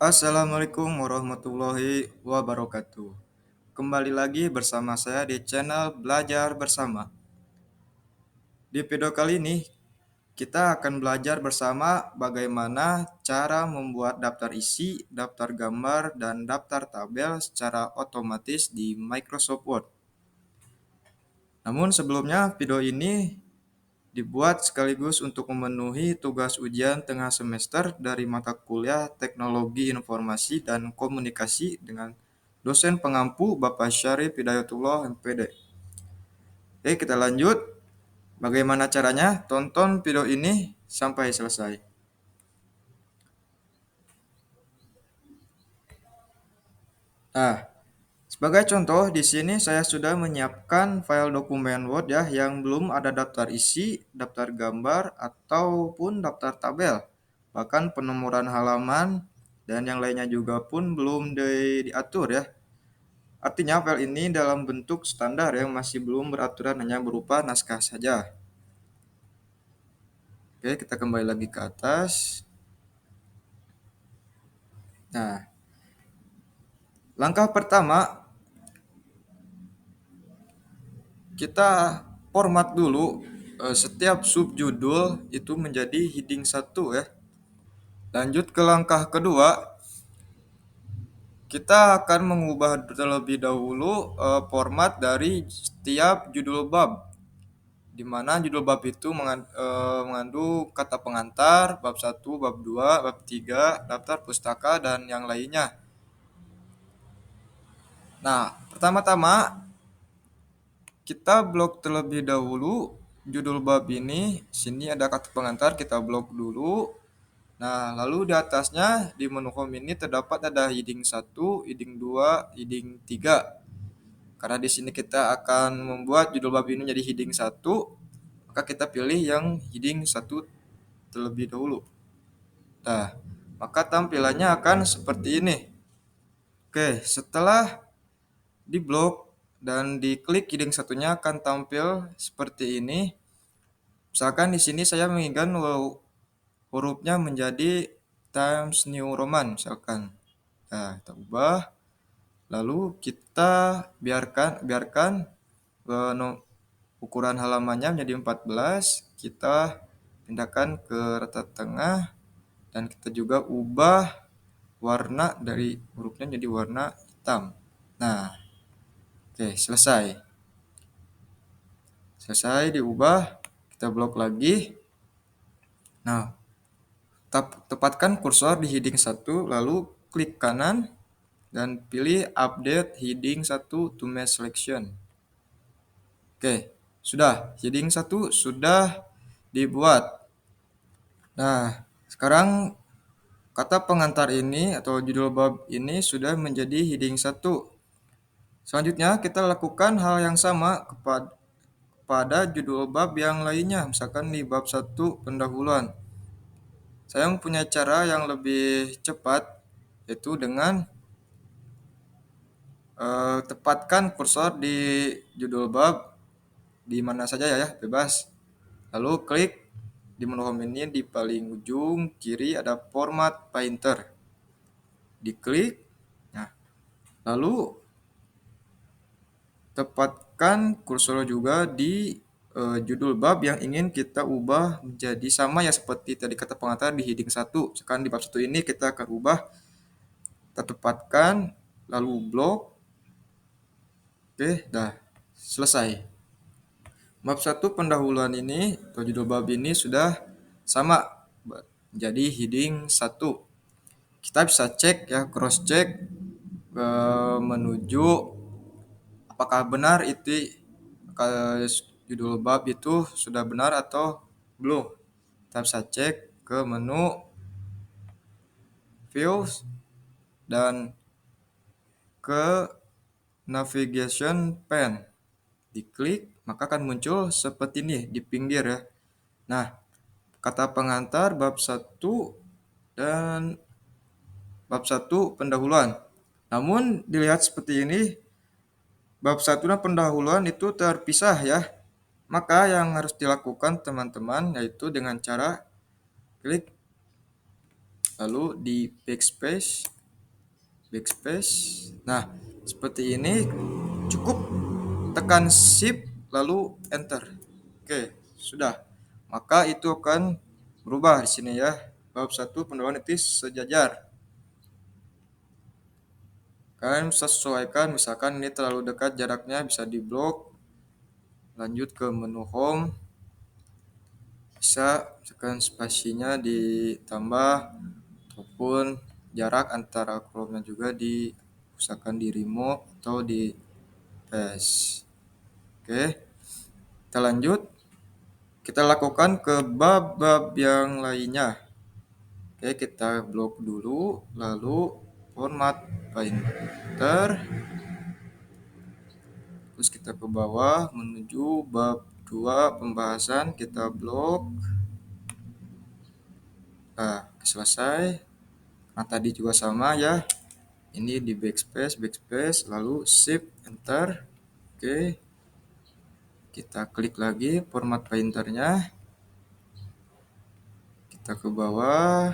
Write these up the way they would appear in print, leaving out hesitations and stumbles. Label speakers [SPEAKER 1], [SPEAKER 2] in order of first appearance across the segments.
[SPEAKER 1] Assalamualaikum warahmatullahi wabarakatuh. Kembali lagi bersama saya di channel Belajar Bersama. Di video kali ini, kita akan belajar bersama bagaimana cara membuat daftar isi, daftar gambar, dan daftar tabel secara otomatis di Microsoft Word. Namun sebelumnya, video ini dibuat sekaligus untuk memenuhi tugas ujian tengah semester dari mata kuliah Teknologi Informasi dan Komunikasi dengan dosen pengampu Bapak Syarif Hidayatullah MPD. Oke, kita lanjut. Bagaimana caranya? Tonton video ini sampai selesai. Nah, sebagai contoh, di sini saya sudah menyiapkan file dokumen Word ya yang belum ada daftar isi, daftar gambar, ataupun daftar tabel. Bahkan penomoran halaman dan yang lainnya juga pun belum diatur ya. Artinya file ini dalam bentuk standar yang masih belum beraturan, hanya berupa naskah saja. Oke, kita kembali lagi ke atas. Nah, langkah pertama kita format dulu setiap subjudul itu menjadi heading 1 ya. Lanjut ke langkah kedua, kita akan mengubah terlebih dahulu format dari setiap judul bab, di mana judul bab itu mengandung kata pengantar, bab 1, bab 2, bab 3, daftar pustaka, dan yang lainnya. Nah, pertama-tama kita blok terlebih dahulu judul bab ini. Sini ada kata pengantar, kita blok dulu. Nah, lalu di atasnya di menu home ini terdapat ada heading 1, heading 2, heading 3. Karena di sini kita akan membuat judul bab ini jadi heading 1, maka kita pilih yang heading 1 terlebih dahulu. Nah, maka tampilannya akan seperti ini. Oke, setelah diblok dan diklik heading satunya akan tampil seperti ini. Misalkan di sini saya menginginkan hurufnya menjadi Times New Roman misalkan. Nah, kita ubah. Lalu kita biarkan ukuran halamannya menjadi 14. Kita pindahkan ke rata tengah dan kita juga ubah warna dari hurufnya jadi warna hitam. Nah, oke, selesai. Selesai diubah, kita blok lagi. Nah, tepatkan kursor di heading 1, lalu klik kanan dan pilih update heading 1 to mass selection. Oke, sudah. Heading 1 sudah dibuat. Nah, sekarang kata pengantar ini atau judul bab ini sudah menjadi heading 1. Selanjutnya kita lakukan hal yang sama kepada judul bab yang lainnya. Misalkan di bab 1 pendahuluan. Saya mempunyai cara yang lebih cepat, yaitu dengan tepatkan kursor di judul bab di mana saja ya, bebas. Lalu klik di menu home ini di paling ujung kiri ada format painter. Diklik. Nah, lalu tepatkan kursor juga di judul bab yang ingin kita ubah menjadi sama ya seperti tadi kata pengantar di heading 1. Sekarang di bab 1 ini kita akan ubah, kita tepatkan lalu blok. Oke, dah selesai. Bab 1 pendahuluan ini atau judul bab ini sudah sama jadi heading 1. Kita bisa cek ya, cross check menuju apakah benar itu judul bab itu sudah benar atau belum. Kita bisa cek ke menu views dan ke navigation pane. Diklik, maka akan muncul seperti ini di pinggir ya. Nah, kata pengantar bab 1 dan bab 1 pendahuluan. Namun dilihat seperti ini, bab 1 dan pendahuluan itu terpisah ya. Maka yang harus dilakukan teman-teman yaitu dengan cara klik lalu di backspace backspace. Nah, seperti ini cukup tekan shift lalu enter. Oke, sudah. Maka itu akan berubah di sini ya. Bab 1 pendahuluan etis sejajar. Kalian bisa sesuaikan, misalkan ini terlalu dekat jaraknya bisa diblok. Lanjut ke menu home. Bisa misalkan spasinya ditambah ataupun jarak antara kolomnya juga diusahakan di remove atau di paste. Oke, kita lanjut. Kita lakukan ke bab-bab yang lainnya. Oke, kita blok dulu, lalu format painter. Terus kita ke bawah menuju bab 2 pembahasan, kita blok. Nah, selesai. Nah, tadi juga sama ya. Ini di backspace, backspace, lalu shift enter. Oke. Kita klik lagi format painternya. Kita ke bawah.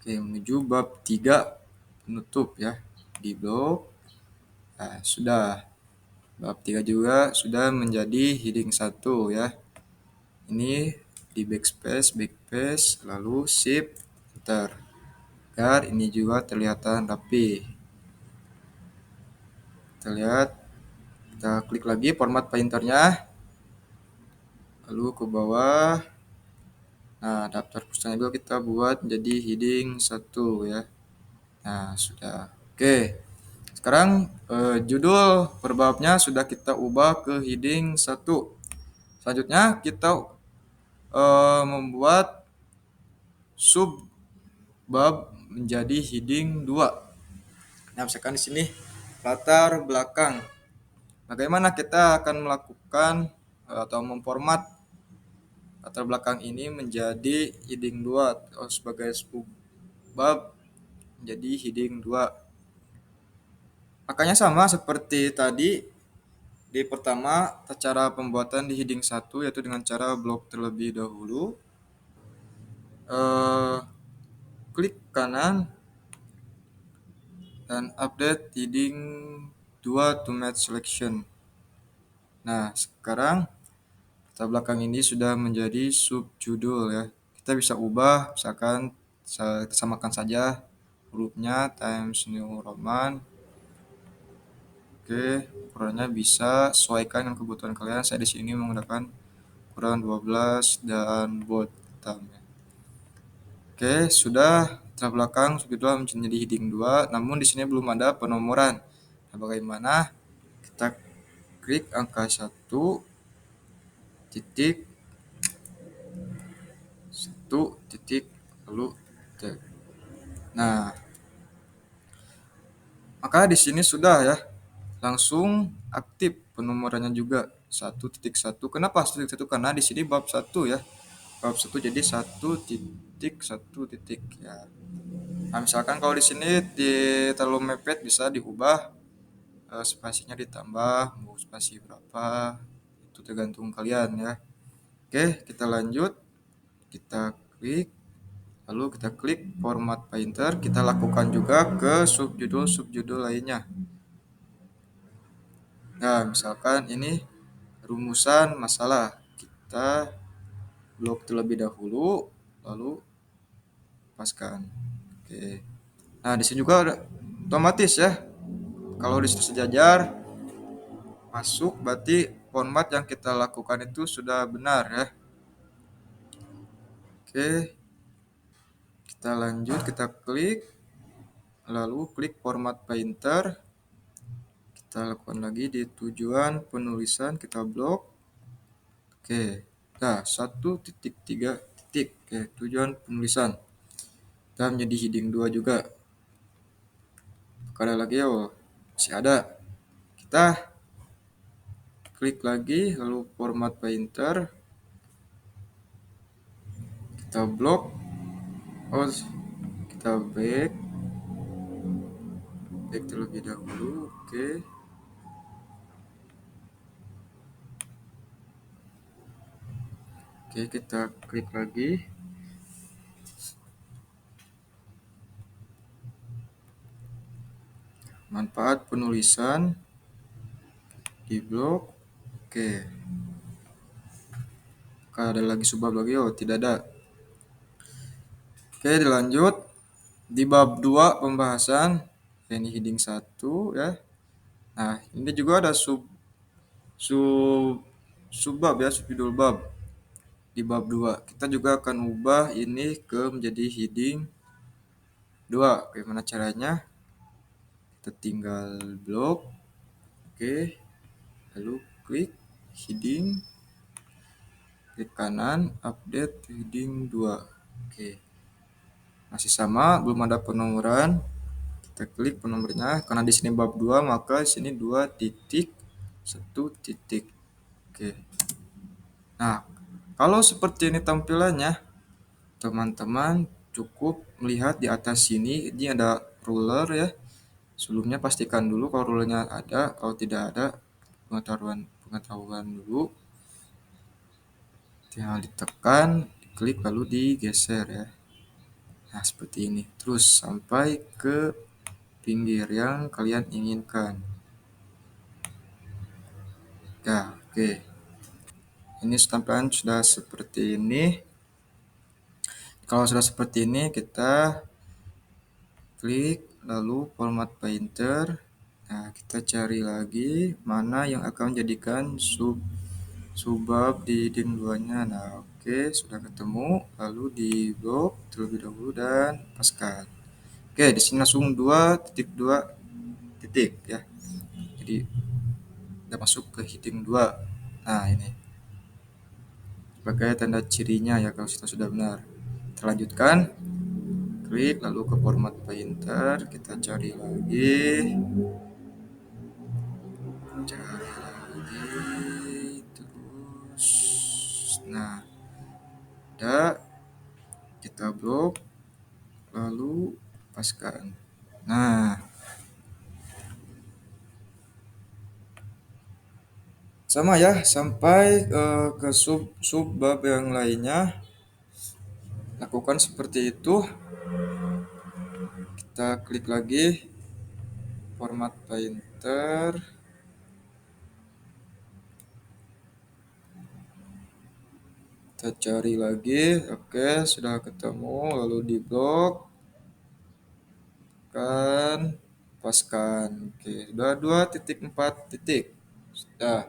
[SPEAKER 1] Oke, menuju bab 3 penutup ya. Di blok. Nah, sudah. Bab 3 juga sudah menjadi heading 1 ya. Ini di backspace, backspace, lalu shift enter. Agar ini juga terlihatan rapi. Kita lihat, kita klik lagi format painternya. Lalu ke bawah. Nah, daftar pustanya juga kita buat jadi heading 1 ya. Nah, sudah. Oke. Sekarang judul perbabnya sudah kita ubah ke heading 1. Selanjutnya kita membuat sub bab menjadi heading 2. Nah, misalkan di sini latar belakang. Bagaimana kita akan melakukan atau memformat latar belakang ini menjadi heading 2 atau sebagai sub bab menjadi heading 2. Makanya sama seperti tadi di pertama, cara pembuatan di heading 1 yaitu dengan cara blok terlebih dahulu. Eh, Klik kanan dan update heading 2 to match selection. Nah, sekarang latar belakang ini sudah menjadi subjudul ya. Kita bisa ubah, misalkan kita samakan saja hurufnya Times New Roman. Oke, ukurannya bisa sesuaikan dengan kebutuhan kalian. Saya di sini menggunakan ukuran 12 dan bold hitam ya. Oke, sudah latar belakang subjudul menjadi heading 2, namun di sini belum ada penomoran. Nah, bagaimana? Kita klik angka 1 titik 1 titik lalu T. Nah, maka di sini sudah ya langsung aktif penomorannya juga 1.1. Kenapa 1.1? Karena di sini bab 1 ya. Bab 1 jadi 1.1 titik ya. Nah, misalkan kalau di sini terlalu mepet bisa diubah spasinya ditambah, mau spasi berapa itu tergantung kalian ya. Oke, kita lanjut. Kita klik, lalu kita klik format painter. Kita lakukan juga ke subjudul lainnya. Nah, misalkan ini rumusan masalah. Kita blok terlebih dahulu, lalu paskan. Oke. Nah, di sini juga otomatis ya. Kalau di situ sejajar masuk, berarti format yang kita lakukan itu sudah benar ya. Oke, kita lanjut, kita klik, lalu klik format painter. Kita lakukan lagi di tujuan penulisan, kita blok. Oke, nah 1.3 titik. Oke, tujuan penulisan. Kita menjadi heading 2 juga. Ada lagi ya, oh, masih ada. Kita klik lagi, lalu format painter. Kita blok. Oh, kita back terlebih dahulu. Oke. Oke, kita klik lagi. Manfaat penulisan di blog. Oke, apakah ada lagi subbab lagi? Oh, tidak ada. Oke, dilanjut. Di bab 2 pembahasan, ini heading 1 ya. Nah, ini juga ada sub subbab ya, subjudul bab. Di bab 2 kita juga akan ubah ini ke menjadi heading 2. Bagaimana caranya? Kita tinggal blok. Oke, lalu klik heading, klik kanan, update heading 2. Oke, masih sama, belum ada penomoran. Kita klik penomornya, karena di sini bab 2, maka di sini 2 titik 1 titik. Oke. Nah, kalau seperti ini tampilannya, teman-teman cukup melihat di atas sini, ini ada ruler ya. Sebelumnya pastikan dulu kalau rulernya ada, kalau tidak ada pengetahuan dulu. Tinggal ditekan, diklik lalu digeser ya. Nah, seperti ini. Terus sampai ke pinggir yang kalian inginkan. Ya, oke. Ini tampilan sudah seperti ini. Kalau sudah seperti ini, kita klik lalu format painter. Nah, kita cari lagi mana yang akan menjadikan subbab di heading 2-nya. Nah, oke, sudah ketemu. Lalu di blok terlebih dahulu dan paskan. Oke, di sini langsung 2.2 titik ya. Jadi kita masuk ke heading 2. Nah, ini sebagai tanda cirinya ya kalau kita sudah benar. Kita lanjutkan. Klik lalu ke format painter, kita cari lagi, terus nah ada, kita blok lalu paskan. Nah, sama ya sampai ke subbab yang lainnya, lakukan seperti itu. Kita klik lagi format painter, kita cari lagi. Oke, sudah ketemu, lalu di blok kan paskan. Oke, sudah 2.4 titik. Sudah,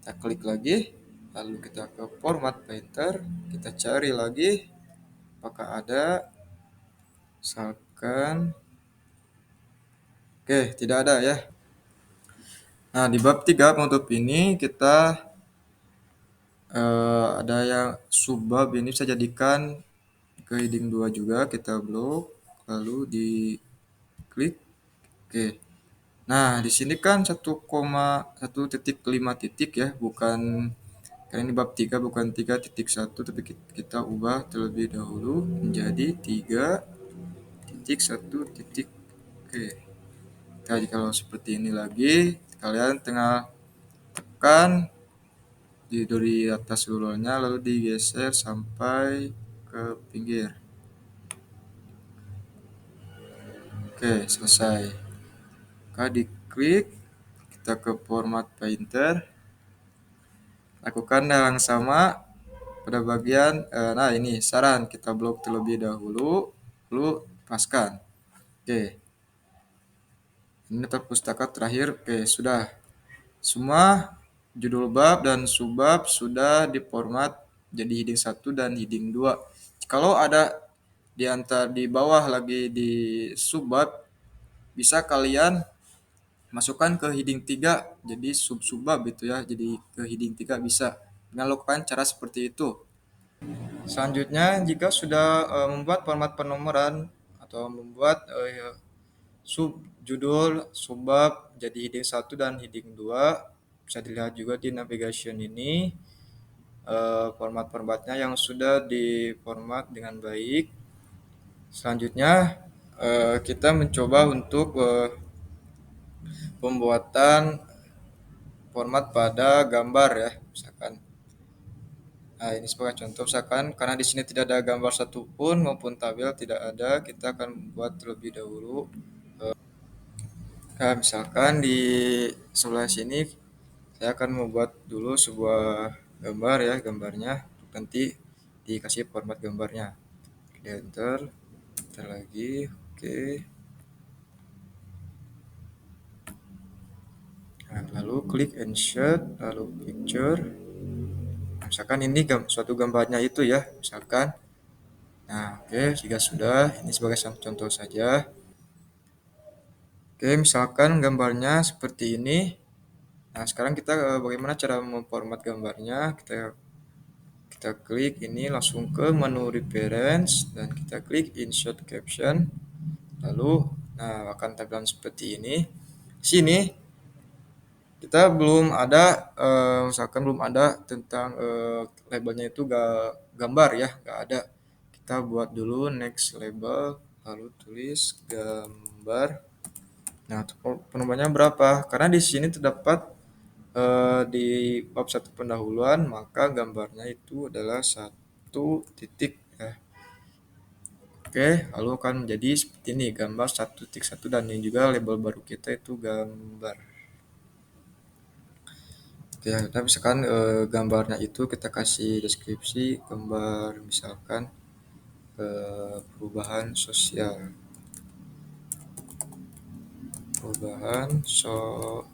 [SPEAKER 1] kita klik lagi, lalu kita ke format painter, kita cari lagi apakah ada. Misalkan oke, tidak ada ya. Nah, di bab 3 penutup ini kita ada yang subbab ini bisa jadikan ke heading 2 juga. Kita blok lalu di klik. Oke. Nah, di sini kan 1,1.5 titik ya, bukan, karena ini bab 3 bukan 3.1, tapi kita ubah terlebih dahulu menjadi 3.1 titik. Oke. Jadi kalau seperti ini lagi, kalian tinggal tekan dari atas rulenya lalu digeser sampai ke pinggir. Oke, selesai. Maka diklik, kita ke format painter, lakukan hal yang sama pada bagian nah ini saran, kita blok terlebih dahulu lalu paskan. Oke, ini terpustaka terakhir. Oke, sudah semua judul bab dan subbab sudah diformat jadi heading 1 dan heading 2. Kalau ada di bawah lagi di subbab, bisa kalian masukkan ke heading 3 jadi subbab itu ya. Jadi ke heading 3 bisa dengan lakukan cara seperti itu. Selanjutnya, jika sudah membuat format penomoran atau membuat judul subbab jadi heading 1 dan heading 2, bisa dilihat juga di navigation ini format-formatnya yang sudah diformat dengan baik. Selanjutnya kita mencoba untuk pembuatan format pada gambar ya, misalkan Nah, ini sebagai contoh misalkan karena di sini tidak ada gambar satupun maupun tabel tidak ada, kita akan buat terlebih dahulu. Nah, misalkan di sebelah sini saya akan membuat dulu sebuah gambar ya, gambarnya nanti dikasih format gambarnya. Oke, enter lagi. Oke. Nah, lalu klik insert, lalu picture. Nah, misalkan ini suatu gambarnya itu ya, misalkan. Nah, oke, jika sudah, ini sebagai contoh saja. Oke, misalkan gambarnya seperti ini. Nah, sekarang kita bagaimana cara memformat gambarnya? Kita klik ini langsung ke menu reference dan kita klik insert caption. Lalu, nah akan tampilan seperti ini. Di sini kita belum ada, misalkan belum ada tentang labelnya itu gambar ya, nggak ada. Kita buat dulu next label, lalu tulis gambar. Nah, untuk penumpangnya berapa? Karena di sini terdapat di bab satu pendahuluan, maka gambarnya itu adalah satu titik ya. Oke, lalu akan menjadi seperti ini, gambar 1.1 dan ini juga label baru kita itu gambar. Oke, kita misalkan gambarnya itu kita kasih deskripsi gambar misalkan perubahan sosial. Perubahan sosial.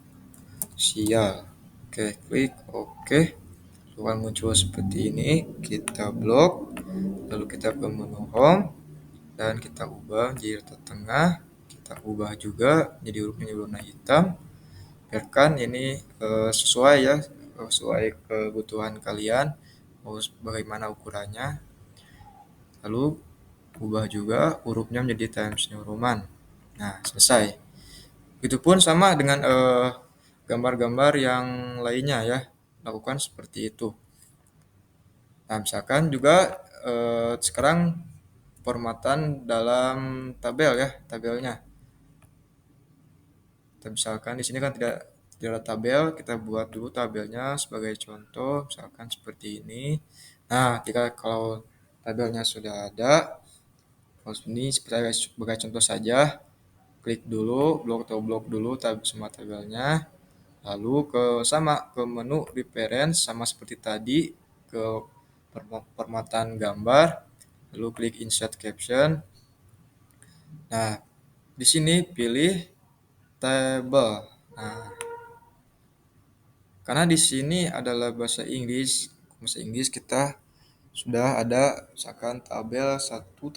[SPEAKER 1] Oke, klik oke. Akan muncul seperti ini. Kita blok, lalu kita ke menu home dan kita ubah jadi rata tengah. Kita ubah juga jadi hurufnya warna hitam. Biarkan ini sesuai ya, sesuai kebutuhan kalian mau bagaimana ukurannya. Lalu ubah juga hurufnya menjadi Times New Roman. Nah, selesai. Begitupun sama dengan gambar-gambar yang lainnya ya, lakukan seperti itu. Nah, misalkan juga sekarang formatan dalam tabel ya, tabelnya. Kita misalkan di sini kan tidak ada tabel, kita buat dulu tabelnya sebagai contoh, misalkan seperti ini. Nah, kalau tabelnya sudah ada, kalau ini sebagai contoh saja, klik dulu, blok dulu semua tabelnya, lalu ke menu reference sama seperti tadi, ke performatan gambar, lalu klik insert caption. Nah, di sini pilih table. Nah, karena di sini adalah bahasa Inggris kita sudah ada misalkan tabel satu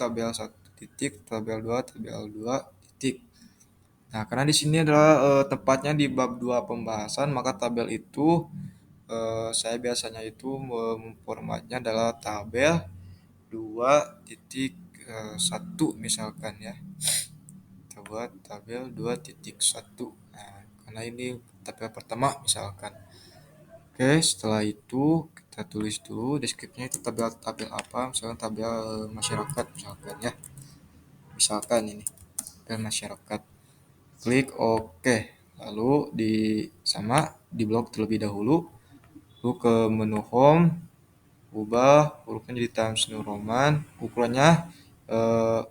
[SPEAKER 1] titik, tabel 2 tabel 2 titik. Nah, karena di sini adalah tepatnya di bab 2 pembahasan, maka tabel itu saya biasanya itu memformatnya adalah tabel 2.1 misalkan ya. Kita buat tabel 2.1. Nah, karena ini tabel pertama misalkan. Oke, setelah itu kita tulis dulu deskripsinya itu tabel apa, misalkan tabel masyarakat misalkan ya. Misalkan ini tabel masyarakat. Klik OK. Lalu di blok terlebih dahulu. Lalu ke menu home, ubah hurufnya jadi Times New Roman, ukurannya eh,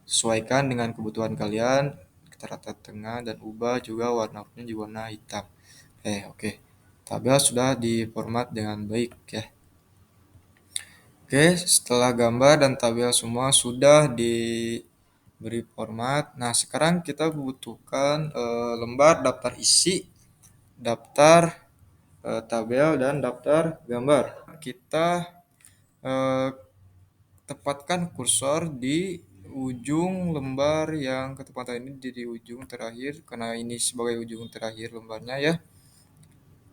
[SPEAKER 1] sesuaikan dengan kebutuhan kalian, kita rata tengah dan ubah juga warnanya jadi warna hitam. Oke. Tabel sudah diformat dengan baik ya. Oke, setelah gambar dan tabel semua sudah diberi format. Nah, sekarang kita butuhkan lembar daftar isi, daftar tabel dan daftar gambar. Kita eh, tepatkan kursor di ujung lembar yang ketepatan ini di ujung terakhir, karena ini sebagai ujung terakhir lembarnya ya,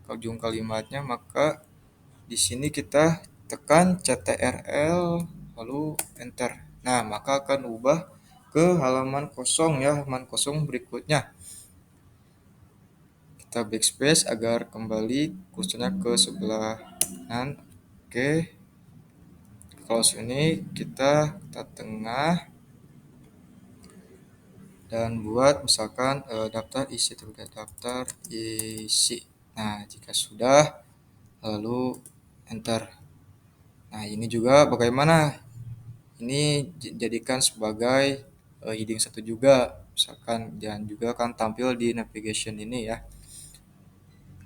[SPEAKER 1] ke ujung kalimatnya, maka di sini kita tekan CTRL lalu enter. Nah, maka akan ubah ke halaman kosong ya, halaman kosong berikutnya. Kita backspace agar kembali kursornya ke sebelah kanan. Oke. Kalau sini kita tengah dan buat misalkan daftar isi terlebih daftar isi. Nah, jika sudah lalu enter. Nah, ini juga bagaimana? Ini jadikan sebagai heading satu juga, misalkan, dan juga akan tampil di navigation ini ya.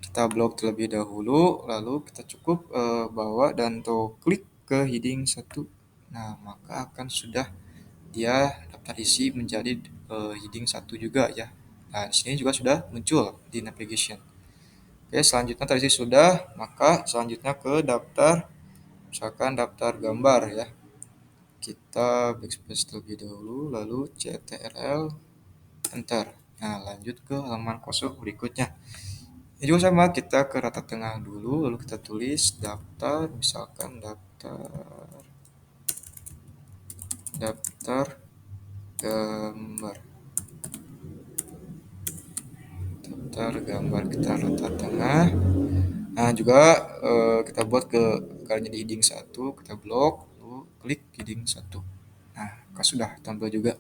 [SPEAKER 1] Kita blok terlebih dahulu, lalu kita cukup bawa dan atau klik ke heading satu. Nah, maka akan sudah dia daftar isi menjadi heading satu juga ya. Nah, di sini juga sudah muncul di navigation. Oke, selanjutnya tadi sudah, maka selanjutnya ke daftar, misalkan daftar gambar ya. Kita backspace terlebih dahulu, lalu CTRL, enter. Nah, lanjut ke halaman kosong berikutnya. Ini juga sama, kita ke rata tengah dulu, lalu kita tulis daftar, misalkan daftar gambar. Daftar gambar kita rata tengah. Nah, juga kita buat ke kalinya di heading 1, kita blok, lalu klik heading 1. Nah, sudah tampil juga.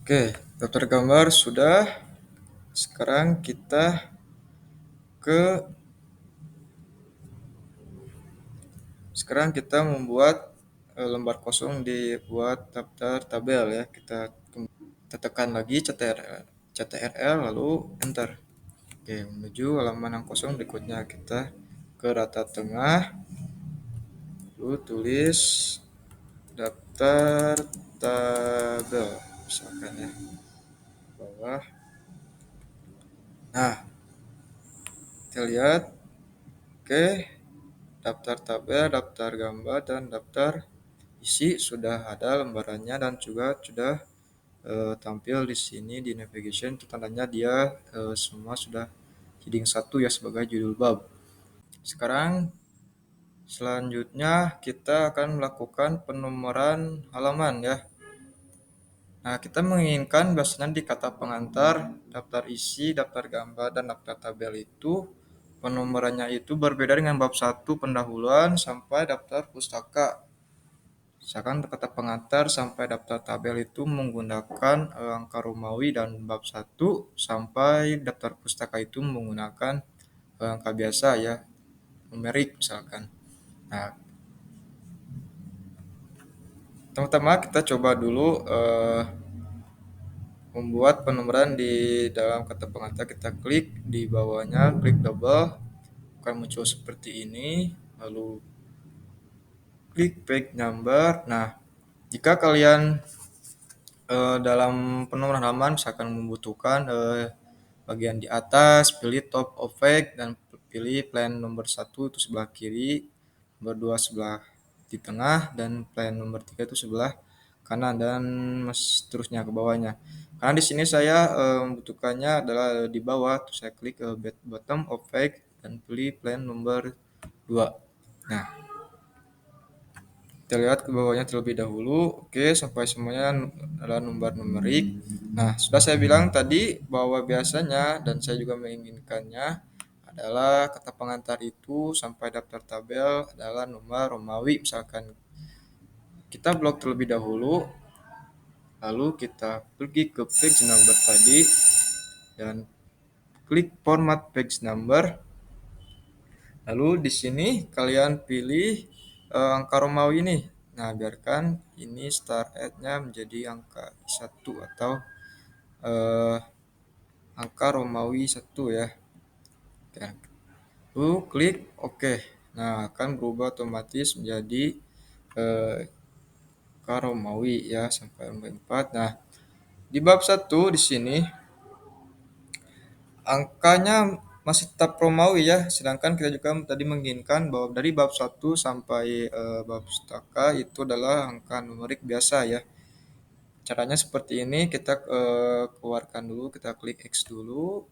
[SPEAKER 1] Oke, daftar gambar sudah. Sekarang kita ke sekarang kita membuat lembar kosong dibuat daftar tabel ya. Kita tekan lagi CTRL lalu enter. Oke, menuju halaman yang kosong berikutnya, kita ke rata tengah, lalu tulis daftar tabel misalkan ya, bawah. Nah, kita lihat, oke, daftar tabel, daftar gambar, dan daftar isi sudah ada lembarannya dan juga sudah tampil di sini di navigation. Itu tandanya dia semua sudah heading 1 ya sebagai judul bab. Sekarang selanjutnya kita akan melakukan penomoran halaman ya. Nah, kita menginginkan biasanya di kata pengantar, daftar isi, daftar gambar, dan daftar tabel itu penomorannya itu berbeda dengan bab 1 pendahuluan sampai daftar pustaka. Misalkan kata pengantar sampai daftar tabel itu menggunakan angka Romawi, dan bab 1 sampai daftar pustaka itu menggunakan angka biasa ya, numerik misalkan. Nah, pertama kita coba dulu membuat penomoran di dalam kata pengantar. Kita klik di bawahnya, klik double, akan muncul seperti ini, lalu klik page number. Nah, jika kalian dalam penomoran halaman misalkan membutuhkan bagian di atas, pilih top of page dan pilih plan nomor 1 itu sebelah kiri, nomor 2 sebelah di tengah, dan plan nomor 3 itu sebelah kanan, dan seterusnya ke bawahnya. Karena di sini saya membutuhkannya adalah di bawah, terus saya klik bottom of page dan pilih plan nomor 2. Nah, kita lihat ke bawahnya terlebih dahulu. Oke, sampai semuanya adalah nomor numerik. Nah, sudah saya bilang tadi bahwa biasanya, dan saya juga menginginkannya, adalah kata pengantar itu sampai daftar tabel adalah nomor Romawi. Misalkan kita blok terlebih dahulu, lalu kita pergi ke page number tadi dan klik format page number. Lalu di sini kalian pilih angka Romawi ini. Nah, biarkan ini start at-nya menjadi angka 1 atau eh, angka Romawi 1 ya. Oke. Lalu klik OK. Nah, akan berubah otomatis menjadi angka Romawi ya sampai 4. Nah, di bab 1 di sini angkanya masih tetap Romawi ya, sedangkan kita juga tadi menginginkan bahwa dari bab 1 sampai bab pustaka itu adalah angka numerik biasa ya. Caranya seperti ini, kita keluarkan dulu, kita klik X dulu.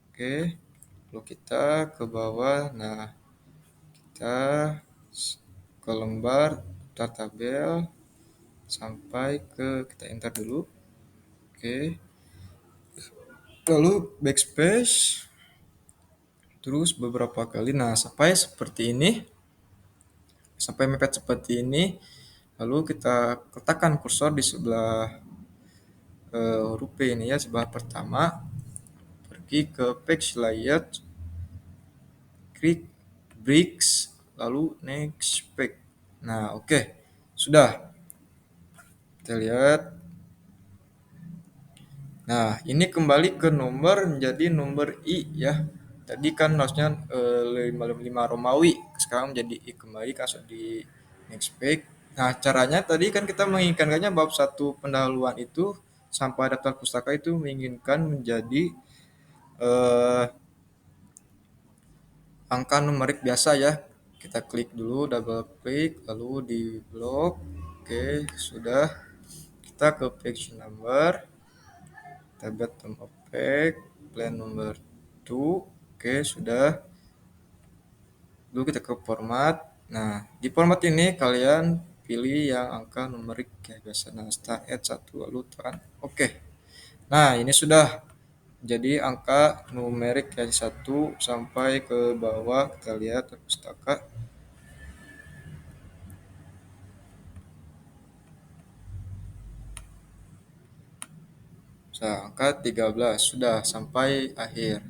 [SPEAKER 1] Oke. Lalu kita ke bawah. Nah, kita ke lembar daftar tabel sampai ke, kita enter dulu. Oke. Lalu backspace terus beberapa kali. Nah, sampai seperti ini. Sampai mepet seperti ini. Lalu kita letakkan kursor di sebelah huruf P ini ya, sebelah pertama. Pergi ke page layout, klik bricks, lalu next page. Nah, oke. Sudah. Kita lihat. Nah, ini kembali ke nomor menjadi nomor I ya. Tadi kan harusnya 55 Romawi, sekarang menjadi I kembali masuk di next page. Nah, caranya tadi kan kita menginginkannya bab satu pendahuluan itu sampai daftar pustaka itu menginginkan menjadi eh, angka numerik biasa ya. Kita klik dulu, double klik, lalu di blok. Oke, sudah. Kita ke page number, tablet of page, plan number 2. Oke, sudah. Dulu kita ke format. Nah, di format ini kalian pilih yang angka numerik kayak biasa. Nah, start at 1 lalu tekan oke. Nah, ini sudah jadi angka numerik dari 1 sampai ke bawah. Kita lihat pustaka. Nah, angka 13 sudah sampai akhir.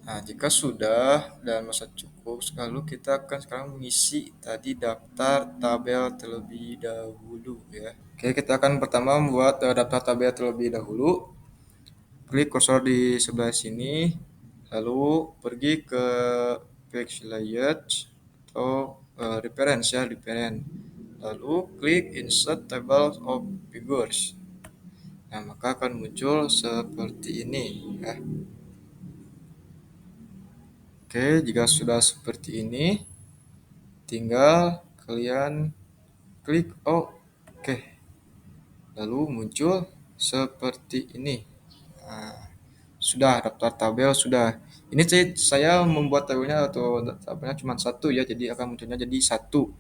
[SPEAKER 1] Nah, jika sudah dan masa cukup, lalu kita akan sekarang mengisi tadi daftar tabel terlebih dahulu ya. Oke, kita akan pertama membuat daftar tabel terlebih dahulu. Klik kursor di sebelah sini, lalu pergi ke page layout atau reference ya, reference. Lalu klik insert table of figures. Nah, maka akan muncul seperti ini ya. Oke, jika sudah seperti ini, tinggal kalian klik oke. Lalu muncul seperti ini. Nah, sudah daftar tabel sudah. Ini saya membuat tabelnya atau tabelnya cuma satu ya, jadi akan munculnya jadi satu.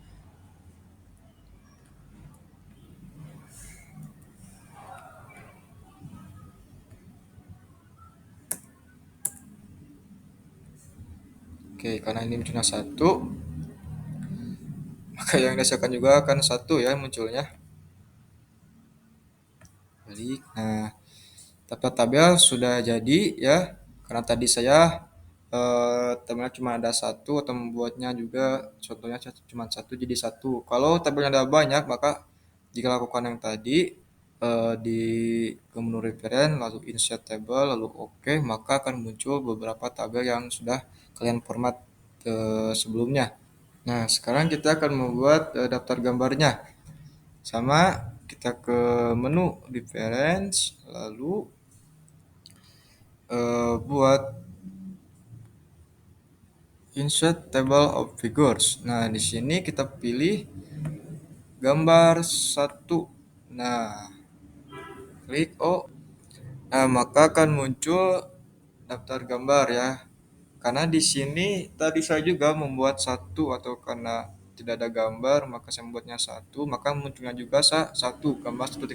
[SPEAKER 1] Oke, karena ini munculnya satu, maka yang dihasilkan juga akan satu ya munculnya. Balik. Nah, daftar tabel sudah jadi ya. Karena tadi saya tabelnya cuma ada satu atau membuatnya juga contohnya cuma satu jadi satu. Kalau tabelnya ada banyak maka jika lakukan yang tadi di ke menu referen lalu insert table lalu oke maka akan muncul beberapa tabel yang sudah kalian format sebelumnya. Nah, sekarang kita akan membuat daftar gambarnya. Sama kita ke menu reference lalu buat insert table of figures. Nah, di sini kita pilih gambar satu. Nah, klik O. Nah, maka akan muncul daftar gambar ya. Karena di sini tadi saya juga membuat satu atau karena tidak ada gambar maka saya membuatnya satu maka munculnya juga satu gambar 1.1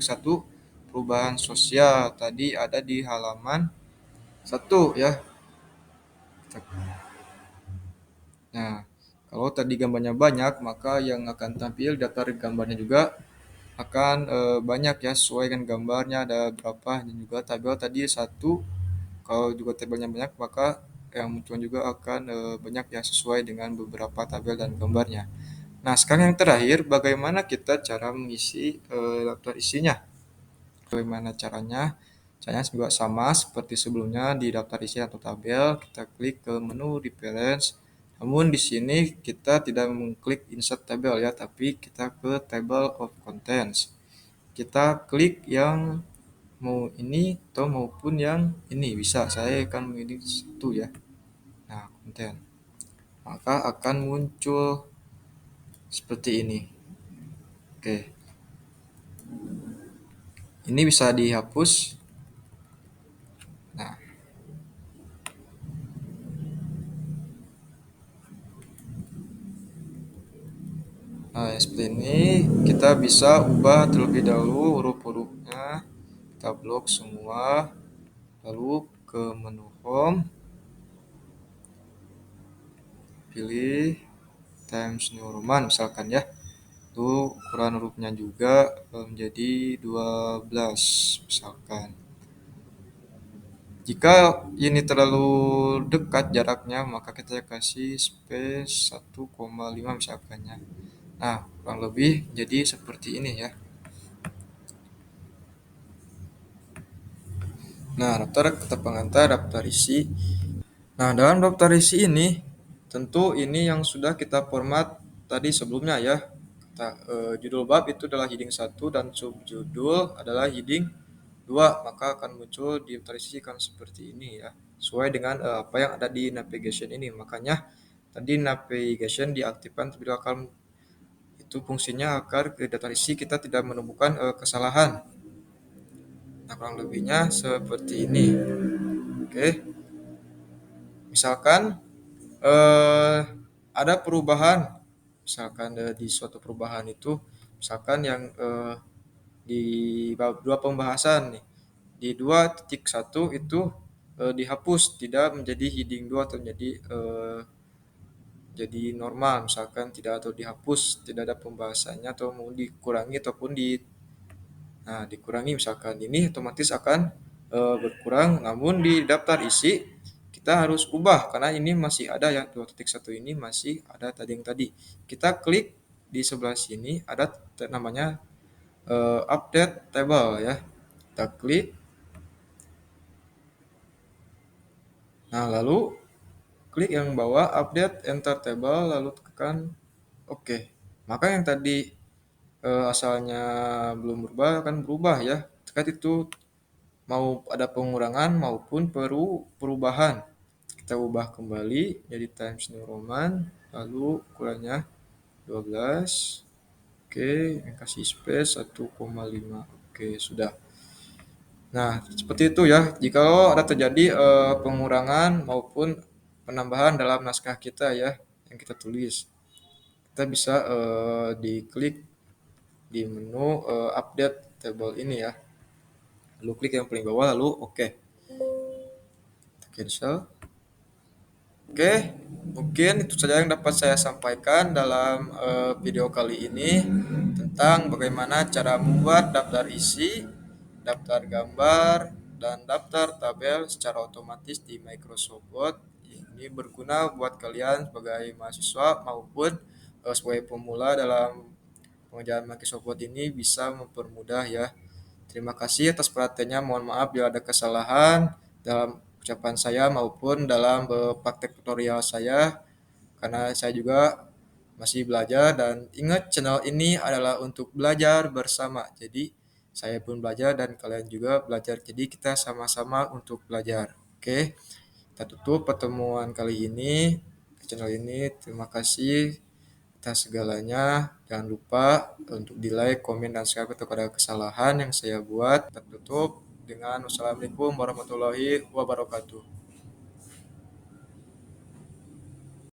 [SPEAKER 1] perubahan sosial tadi ada di halaman satu ya. Nah, kalau tadi gambarnya banyak, maka yang akan tampil daftar gambarnya juga akan banyak ya, sesuai dengan gambarnya ada berapa dan juga tabel tadi satu. Kalau juga tabelnya banyak, maka yang muncul juga akan banyak ya sesuai dengan beberapa tabel dan gambarnya. Nah, sekarang yang terakhir, bagaimana kita cara mengisi daftar isinya? Bagaimana caranya? Caranya juga sama seperti sebelumnya di daftar isi atau tabel, kita klik ke menu reference. Namun di sini kita tidak mengklik insert table ya, tapi kita ke table of contents. Kita klik yang mau ini atau maupun yang ini bisa. Saya akan memilih satu ya. Nah, konten. Maka akan muncul seperti ini. Oke. Ini bisa dihapus. Nah, seperti ini kita bisa ubah terlebih dahulu huruf-hurufnya. Kita blok semua. Lalu ke menu home. Pilih Times New Roman misalkan ya. Itu ukuran hurufnya juga menjadi 12 misalkan. Jika ini terlalu dekat jaraknya, maka kita kasih space 1,5 misalkannya. Nah, kurang lebih jadi seperti ini ya. Nah, daftar kata pengantar, daftar isi. Nah, dalam daftar isi ini, tentu ini yang sudah kita format tadi sebelumnya ya. Judul bab itu adalah heading 1 dan subjudul adalah heading 2, maka akan muncul di daftar isi kan seperti ini ya. Sesuai dengan apa yang ada di navigation ini. Makanya tadi navigation diaktifkan terlebih dahulu, itu fungsinya agar di daftar isi kita tidak menemukan kesalahan. Nah, kurang lebihnya seperti ini. Oke, misalkan eh, ada perubahan, misalkan di suatu perubahan itu, misalkan yang di bab 2 pembahasan nih, di 2.1 itu dihapus, tidak menjadi heading 2 atau jadi normal, misalkan tidak, atau dihapus, tidak ada pembahasannya, atau mau dikurangi ataupun dikurangi, misalkan ini otomatis akan berkurang. Namun di daftar isi kita harus ubah karena ini masih ada yang 2.1 ini masih ada tadi yang tadi. Kita klik di sebelah sini ada namanya update table ya. Kita klik. Nah, lalu klik yang bawah update enter table lalu tekan oke. Maka yang tadi asalnya belum berubah akan berubah ya. Terkait itu mau ada pengurangan maupun perubahan. Kita ubah kembali jadi Times New Roman, lalu ukurannya 12. Oke, yang kasih space 1,5. Oke, sudah. Nah, seperti itu ya. Jikalau ada terjadi pengurangan maupun penambahan dalam naskah kita ya yang kita tulis, kita bisa diklik di menu update table ini ya. Lalu klik yang paling bawah lalu oke. Cancel. Oke, mungkin itu saja yang dapat saya sampaikan dalam video kali ini tentang bagaimana cara membuat daftar isi, daftar gambar, dan daftar tabel secara otomatis di Microsoft Word. Ini berguna buat kalian sebagai mahasiswa maupun sebagai pemula dalam pengerjaan Microsoft Word ini bisa mempermudah ya. Terima kasih atas perhatiannya. Mohon maaf bila ada kesalahan dalam ucapan saya maupun dalam praktek tutorial saya, karena saya juga masih belajar, dan ingat channel ini adalah untuk belajar bersama. Jadi saya pun belajar dan kalian juga belajar. Jadi kita sama-sama untuk belajar. Oke, kita tutup pertemuan kali ini di channel ini. Terima kasih atas segalanya. Jangan lupa untuk di like, komen, dan share kalau ada kesalahan yang saya buat. Kita tutup dengan wassalamualaikum warahmatullahi wabarakatuh.